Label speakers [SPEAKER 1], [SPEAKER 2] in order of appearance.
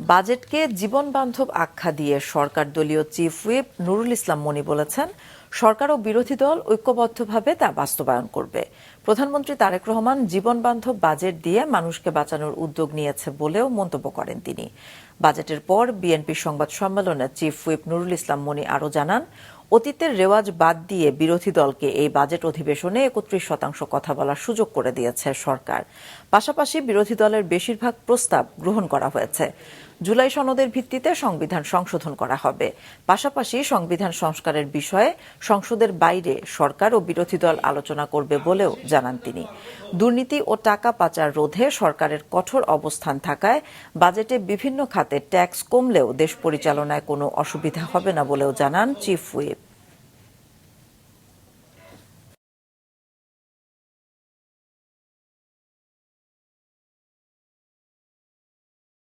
[SPEAKER 1] বাজেটকে জীবন বান্ধব আখ্যা দিয়ে সরকার দলীয় চিফ হুইপ নুরুল ইসলাম মনি বলেছেন, সরকার ও বিরোধী দল ঐক্যবদ্ধভাবে তা বাস্তবায়ন করবে। প্রধানমন্ত্রী তারেক রহমান জীবন বান্ধব বাজেট দিয়ে মানুষকে বাঁচানোর উদ্যোগ নিয়েছে বলেও মন্তব্য করেন তিনি। বাজেটের পর বিএনপির সংবাদ সম্মেলনে চিফ হুইপ নুরুল ইসলাম মনি আরও জানান, অতীতের রেওয়াজ বাদ দিয়ে বিরোধী দলকে এই বাজেট অধিবেশনে ৩১% কথা বলার সুযোগ করে দিয়েছে সরকার। পাশাপাশি বিরোধী দলের বেশিরভাগ প্রস্তাব গ্রহণ করা হয়েছে। জুলাই সনদের ভিত্তিতে সংবিধান সংশোধন করা হবে। পাশাপাশি সংবিধান সংস্কারের বিষয়ে সংসদের বাইরে সরকার ও বিরোধী দল আলোচনা করবে বলেও জানান তিনি। দুর্নীতি ও টাকা পাচার রোধে সরকারের কঠোর অবস্থান থাকায় বাজেটে বিভিন্ন খাতে ট্যাক্স কমলেও দেশ পরিচালনায় কোনো অসুবিধা হবে না বলেও জানান চিফ হুইপ।